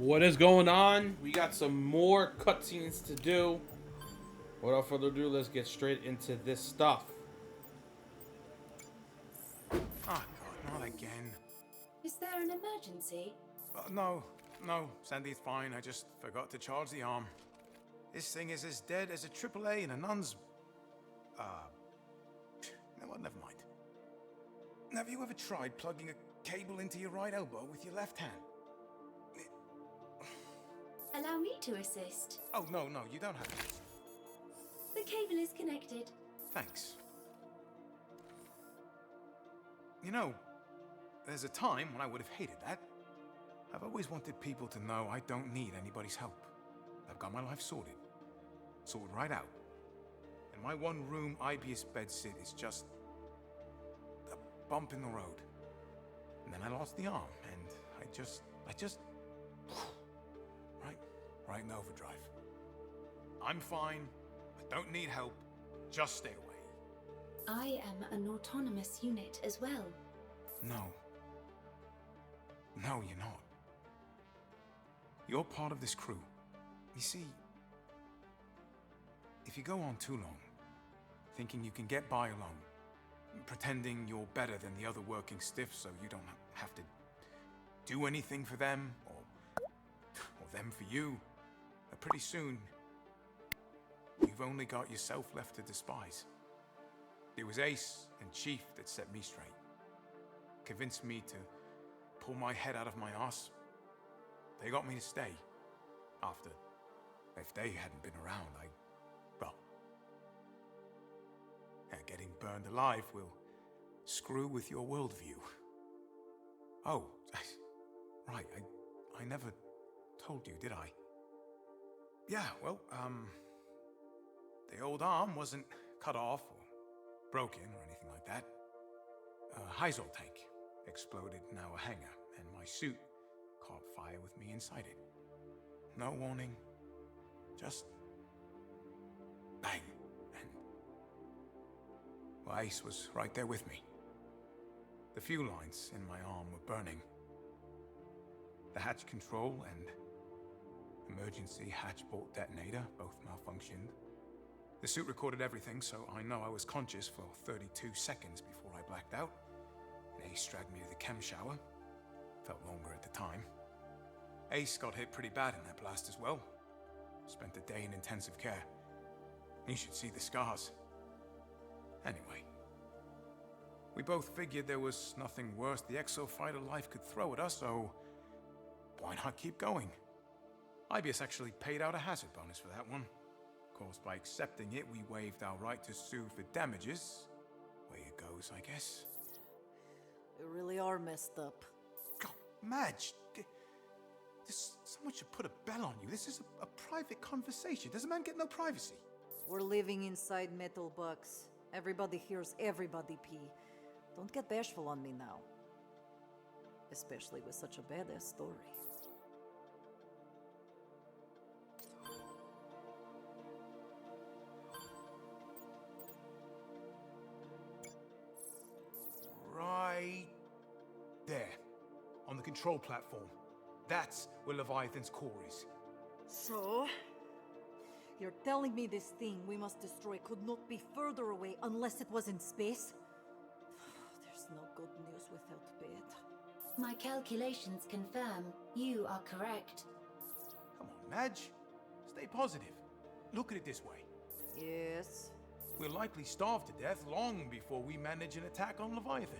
What is going on? We got some more cutscenes to do. Without further ado, let's get straight into this stuff. Oh, God, not again. Is there an emergency? No, Sandy's fine. I just forgot to charge the arm. This thing is as dead as a AAA in a nun's... No, well, never mind. Have you ever tried plugging a cable into your right elbow with your left hand? Allow me to assist. Oh, no, you don't have to. The cable is connected. Thanks. You know, there's a time when I would have hated that. I've always wanted people to know I don't need anybody's help. I've got my life sorted. Sorted right out. And my one-room IBS bedsit is just a bump in the road. And then I lost the arm, and I just... Right in overdrive. I'm fine. I don't need help. Just stay away. I am an autonomous unit as well. No. No, you're not. You're part of this crew. You see, if you go on too long, thinking you can get by alone, pretending you're better than the other working stiffs so you don't have to do anything for them, or them for you, pretty soon, you've only got yourself left to despise. It was Ace and Chief that set me straight. Convinced me to pull my head out of my arse. They got me to stay. After, if they hadn't been around, getting burned alive will screw with your worldview. Oh, right, I never told you, did I? Yeah, well, the old arm wasn't cut off or broken or anything like that. A Heisel tank exploded in our hangar, and my suit caught fire with me inside it. No warning, just bang. And well, Ace was right there with me. The fuel lines in my arm were burning. The hatch control and emergency hatch bolt detonator both malfunctioned. The suit recorded everything, so I know I was conscious for 32 seconds before I blacked out. And Ace dragged me to the chem shower. Felt longer at the time. Ace got hit pretty bad in that blast as well. Spent a day in intensive care. You should see the scars. Anyway, we both figured there was nothing worse the exo-fighter life could throw at us, so why not keep going? IBS actually paid out a hazard bonus for that one. Of course, by accepting it, we waived our right to sue for damages. Way it goes, I guess. We really are messed up. God, Madge, someone should put a bell on you. This is a private conversation. Does a man get no privacy? We're living inside metal bugs. Everybody hears everybody pee. Don't get bashful on me now. Especially with such a badass story. Right there, on the control platform. That's where Leviathan's core is. So? You're telling me this thing we must destroy could not be further away unless it was in space? There's no good news without bad. My calculations confirm you are correct. Come on, Madge. Stay positive. Look at it this way. Yes? We'll likely starve to death long before we manage an attack on Leviathan.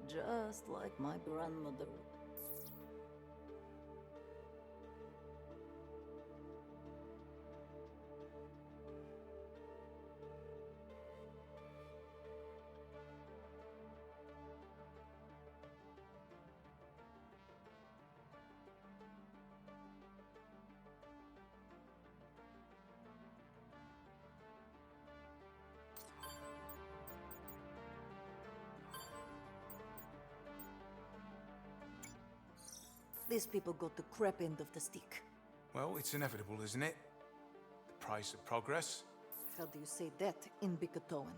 Just like my grandmother. These people got the crap end of the stick. Well, it's inevitable, isn't it? The price of progress. How do you say that in Bikatoan?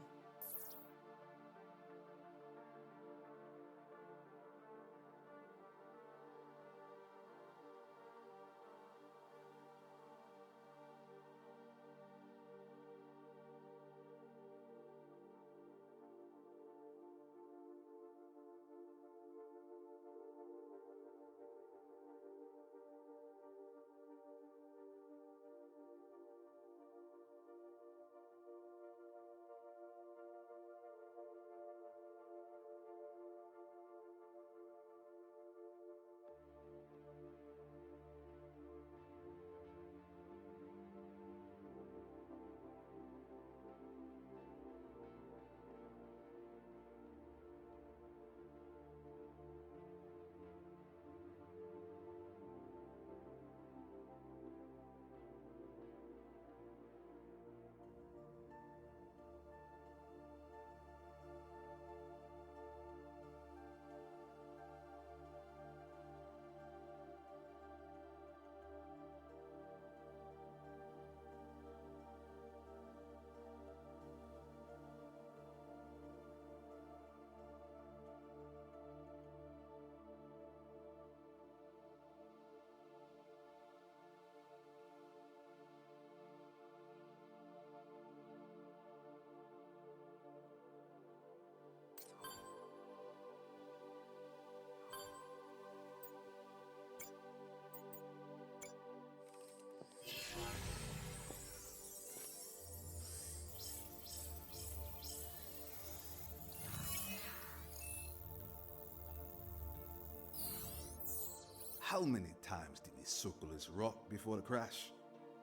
How many times did we circle this rock before the crash?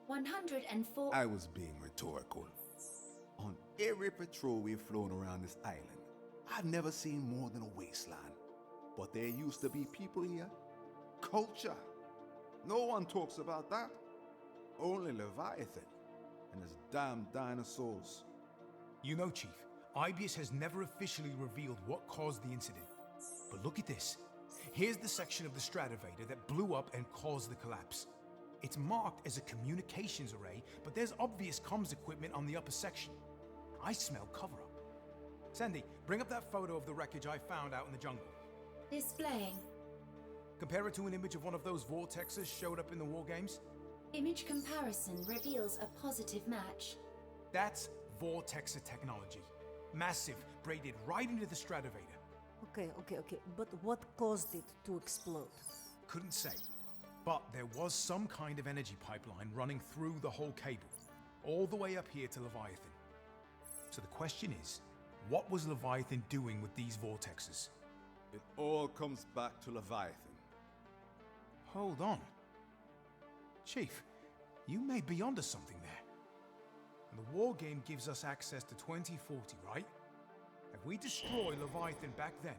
104. I was being rhetorical. On every patrol we've flown around this island, I've never seen more than a wasteland. But there used to be people here. Culture. No one talks about that. Only Leviathan and his damn dinosaurs. You know, Chief, Ibius has never officially revealed what caused the incident. But look at this. Here's the section of the stratovator that blew up and caused the collapse. It's marked as a communications array, but there's obvious comms equipment on the upper section. I smell cover-up. Sandy, bring up that photo of the wreckage I found out in the jungle. Displaying. Compare it to an image of one of those vortexes showed up in the war games. Image comparison reveals a positive match. That's vortexer technology. Massive, braided right into the stratovator. Okay. But what caused it to explode? Couldn't say. But there was some kind of energy pipeline running through the whole cable, all the way up here to Leviathan. So the question is, what was Leviathan doing with these vortexes? It all comes back to Leviathan. Hold on. Chief, you may be onto something there. The war game gives us access to 2040, right? If we destroy Leviathan back then,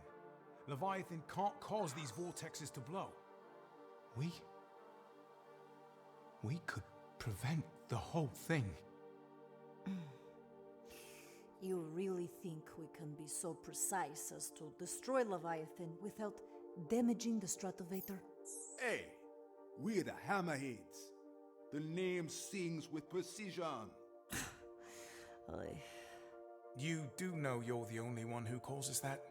Leviathan can't cause these vortexes to blow. We could prevent the whole thing. You really think we can be so precise as to destroy Leviathan without damaging the stratovator? Hey, we're the Hammerheads. The name sings with precision. You do know you're the only one who calls us that?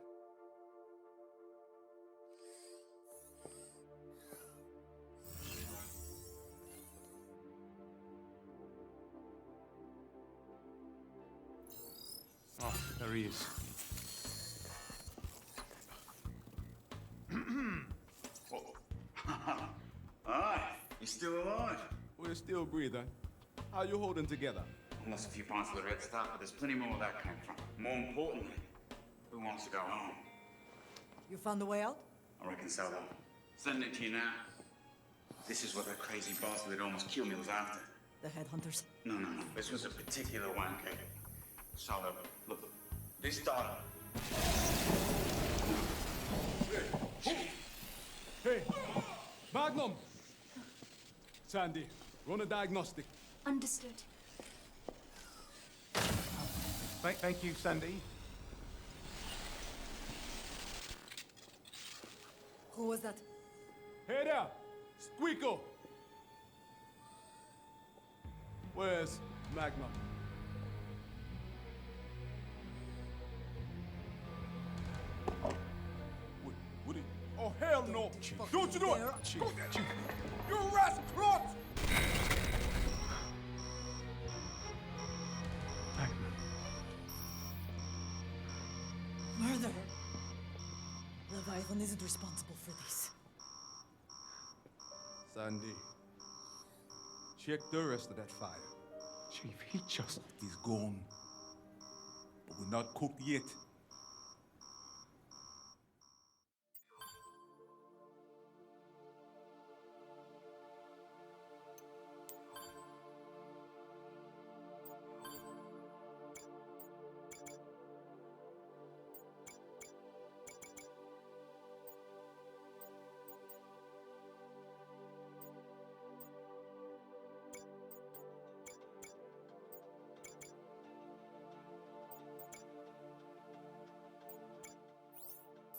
Oh, there he is. Aye, you're still alive. We're still breathing. How you holding together? I lost a few parts of the red stuff, but there's plenty more where that came from. More importantly, who wants to go home? You found a way out? I reckon so, though. Sending it to you now. This is what that crazy bastard that almost killed me was after. The headhunters? No. This was a particular wanker. So, look, this data. Hey, Magnum! Sandy, run a diagnostic. Understood. Thank you, Sandy. Who was that? Hey there, Squeakle! Where's Magnum? Woody. Oh, hell no! Don't you do it! Chief. You rascal! Murder! Leviathan isn't responsible for this. Sandy, check the rest of that fire. Chief, he just... He's gone. But we're not cooked yet.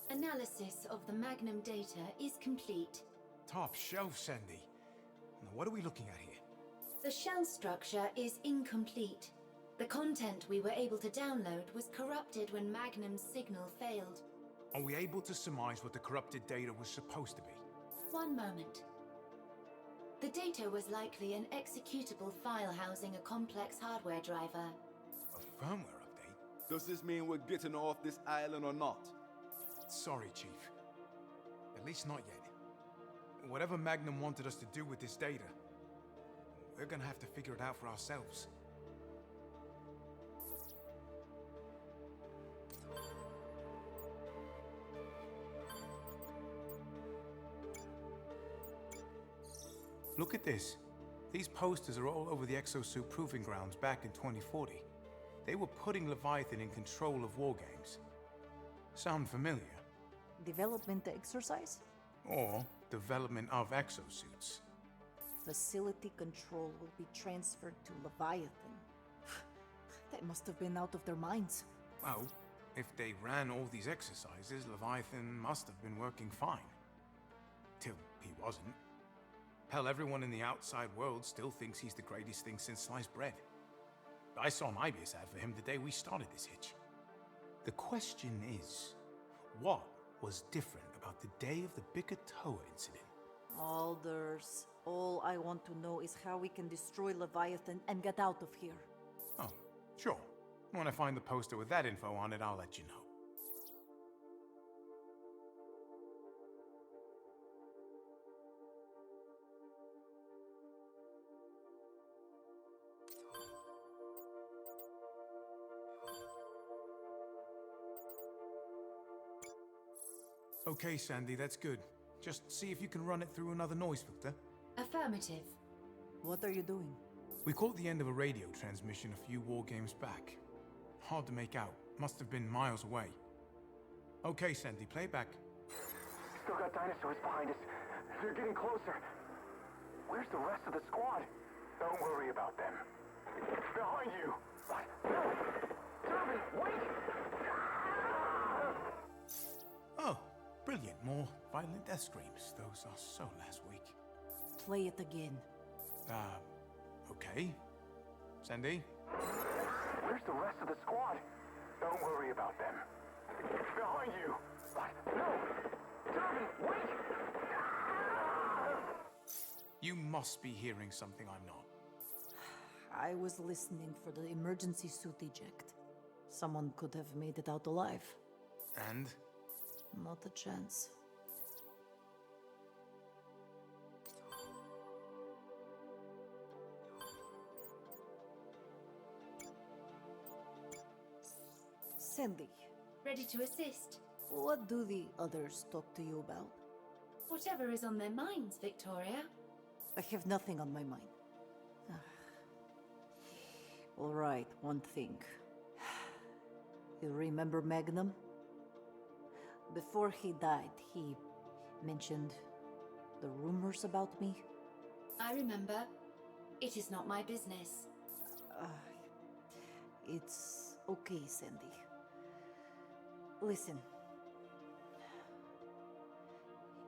Analysis of the Magnum data is complete. Top shelf, Sandy. Now, what are we looking at here? The shell structure is incomplete. The content we were able to download was corrupted when Magnum's signal failed. Are we able to surmise what the corrupted data was supposed to be? One moment. The data was likely an executable file housing a complex hardware driver. A firmware update? Does this mean we're getting off this island or not? Sorry, Chief. At least not yet. Whatever Magnum wanted us to do with this data, we're gonna have to figure it out for ourselves. Look at this. These posters are all over the exosuit proving grounds back in 2040. They were putting Leviathan in control of war games. Sound familiar? Development exercise? Or development of exosuits. Facility control will be transferred to Leviathan. They must have been out of their minds. Well, if they ran all these exercises, Leviathan must have been working fine. Till he wasn't. Hell, everyone in the outside world still thinks he's the greatest thing since sliced bread. I saw an IBIS ad for him the day we started this hitch. The question is, what was different about the day of the Bikatoa incident? Alders, all I want to know is how we can destroy Leviathan and get out of here. Oh, sure. When I find the poster with that info on it, I'll let you know. Okay, Sandy, that's good. Just see if you can run it through another noise filter. Affirmative. What are you doing? We caught the end of a radio transmission a few war games back. Hard to make out. Must have been miles away. Okay, Sandy, play it back. Still got dinosaurs behind us. They're getting closer. Where's the rest of the squad? Don't worry about them. Behind you! What? No! Durbin, wait! Oh, brilliant. More violent death screams. Those are so last week. Play it again. Okay. Sandy? Where's the rest of the squad? Don't worry about them. Behind you! What? No! Durbin, wait! You must be hearing something I'm not. I was listening for the emergency suit eject. Someone could have made it out alive. And? Not a chance. Sandy, Ready to assist. what do the others talk to you about? Whatever is on their minds, Victoria. I have nothing on my mind. All right, one thing. You remember Magnum? Before he died, he mentioned the rumors about me. I remember. It is not my business. It's okay, Sandy. Listen.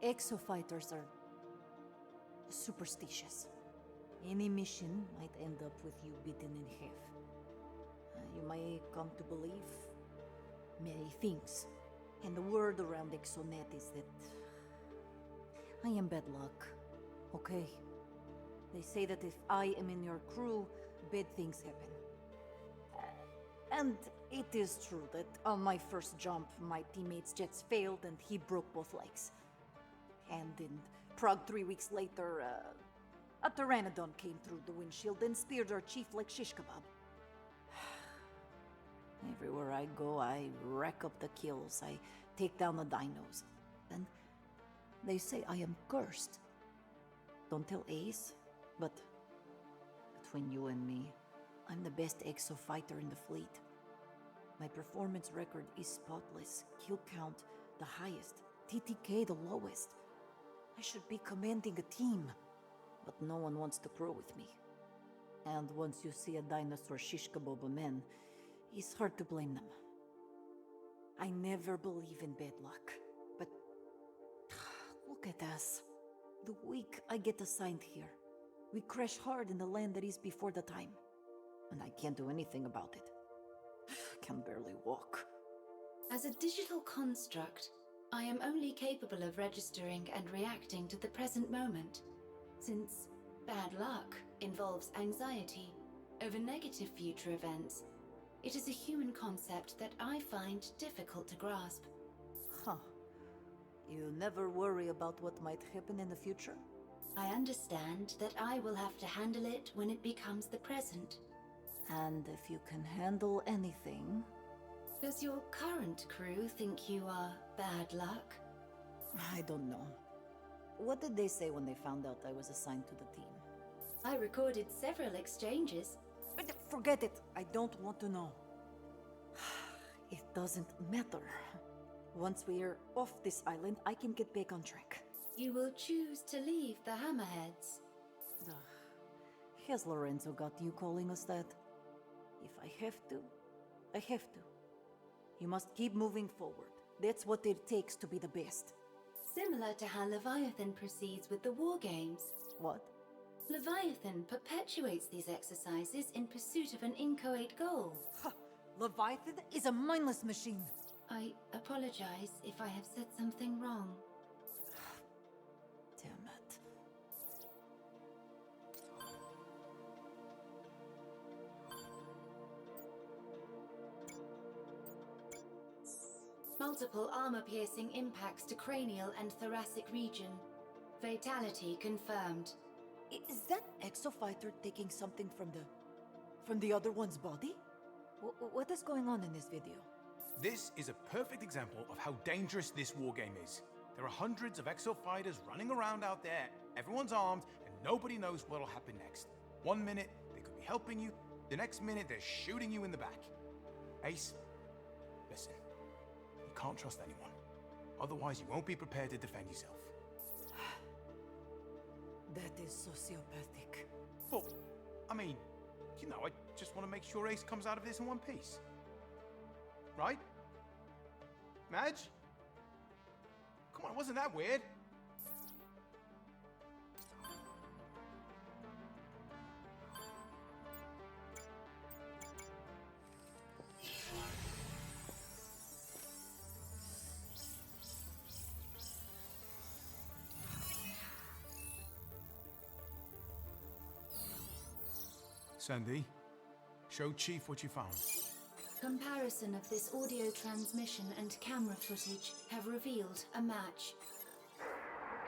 Exofighters are superstitious. Any mission might end up with you bitten in half. You may come to believe many things. And the word around Exonet is that I am bad luck, okay? They say that if I am in your crew, bad things happen. And it is true that on my first jump, my teammate's jets failed and he broke both legs. And in Prague 3 weeks later, a pteranodon came through the windshield and speared our chief like shish kebab. Everywhere I go, I rack up the kills. I take down the dinos. And they say I am cursed. Don't tell Ace, but between you and me, I'm the best exo fighter in the fleet. My performance record is spotless, kill count the highest, TTK the lowest. I should be commanding a team, but no one wants to crew with me. And once you see a dinosaur shish kebab a man, it's hard to blame them. I never believe in bad luck, but look at us. The week I get assigned here, we crash hard in the land that is before the time. And I can't do anything about it. Can barely walk. As a digital construct, I am only capable of registering and reacting to the present moment. Since bad luck involves anxiety over negative future events, it is a human concept that I find difficult to grasp. Huh. You never worry about what might happen in the future? I understand that I will have to handle it when it becomes the present. And if you can handle anything... Does your current crew think you are bad luck? I don't know. What did they say when they found out I was assigned to the team? I recorded several exchanges. Forget it. I don't want to know. It doesn't matter. Once we're off this island, I can get back on track. You will choose to leave the Hammerheads. Ugh. Has Lorenzo got you calling us that? If I have to, I have to. You must keep moving forward. That's what it takes to be the best. Similar to how Leviathan proceeds with the war games. What? Leviathan perpetuates these exercises in pursuit of an inchoate goal. Ha! Leviathan is a mindless machine. I apologize if I have said something wrong. Damn it. Multiple armor-piercing impacts to cranial and thoracic region. Fatality confirmed. Is that Exofighter taking something from the other one's body? What is going on in this video? This is a perfect example of how dangerous this wargame is. There are hundreds of exo-fighters running around out there, everyone's armed, and nobody knows what'll happen next. 1 minute, they could be helping you, the next minute they're shooting you in the back. Ace, listen, you can't trust anyone. Otherwise you won't be prepared to defend yourself. That is sociopathic. Well, I mean, you know, I just want to make sure Ace comes out of this in one piece. Right? Madge? Come on, wasn't that weird? Sandy, show Chief what you found. Comparison of this audio transmission and camera footage have revealed a match.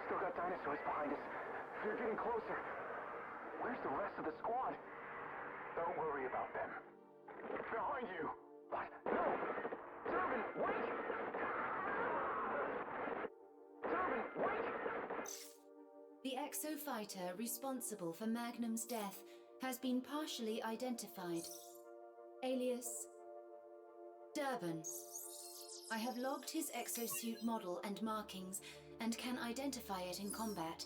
Still got dinosaurs behind us. They're getting closer. Where's the rest of the squad? Don't worry about them. Behind you! What? No! Durbin, wait! Durbin, wait! The exofighter responsible for Magnum's death has been partially identified. Alias Durbin. I have logged his exosuit model and markings and can identify it in combat.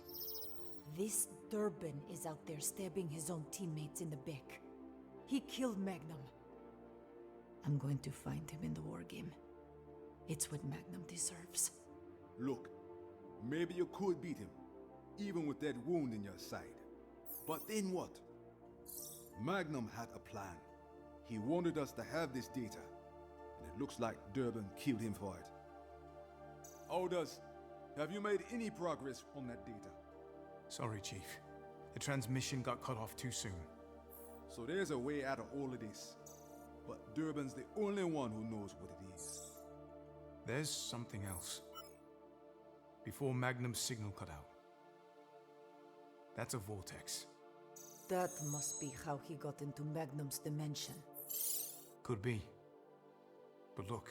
This Durbin is out there stabbing his own teammates in the back. He killed Magnum. I'm going to find him in the wargame. It's what Magnum deserves. Look, maybe you could beat him, even with that wound in your side. But then what? Magnum had a plan. He wanted us to have this data, and it looks like Durbin killed him for it. Aldous, have you made any progress on that data? Sorry, Chief. The transmission got cut off too soon. So there's a way out of all of this. But Durbin's the only one who knows what it is. There's something else. Before Magnum's signal cut out. That's a vortex. That must be how he got into Magnum's dimension. Could be. But look.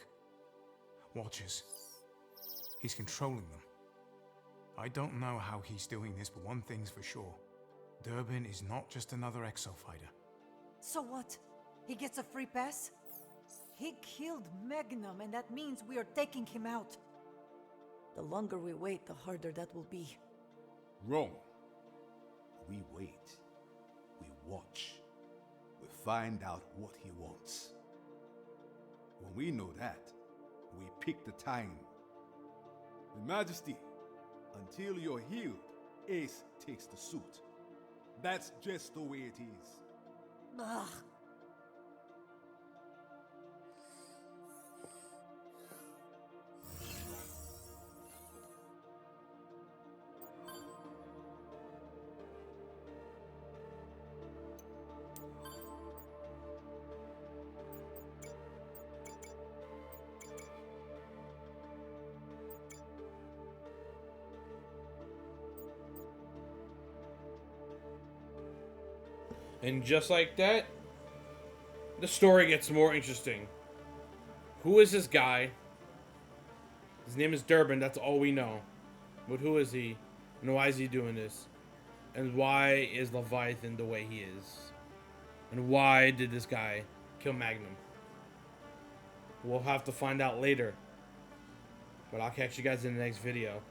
Watchers. He's controlling them. I don't know how he's doing this, but one thing's for sure. Durbin is not just another exofighter. So what? He gets a free pass? He killed Magnum, and that means we are taking him out. The longer we wait, the harder that will be. Wrong. We wait. We watch. We find out what he wants. When we know that, we pick the time. Your Majesty, until you're healed, Ace takes the suit. That's just the way it is. Ugh. And just like that, the story gets more interesting. Who is this guy? His name is Durbin, that's all we know. But who is he? And why is he doing this? And why is Leviathan the way he is? And why did this guy kill Magnum? We'll have to find out later. But I'll catch you guys in the next video.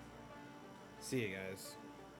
See you guys.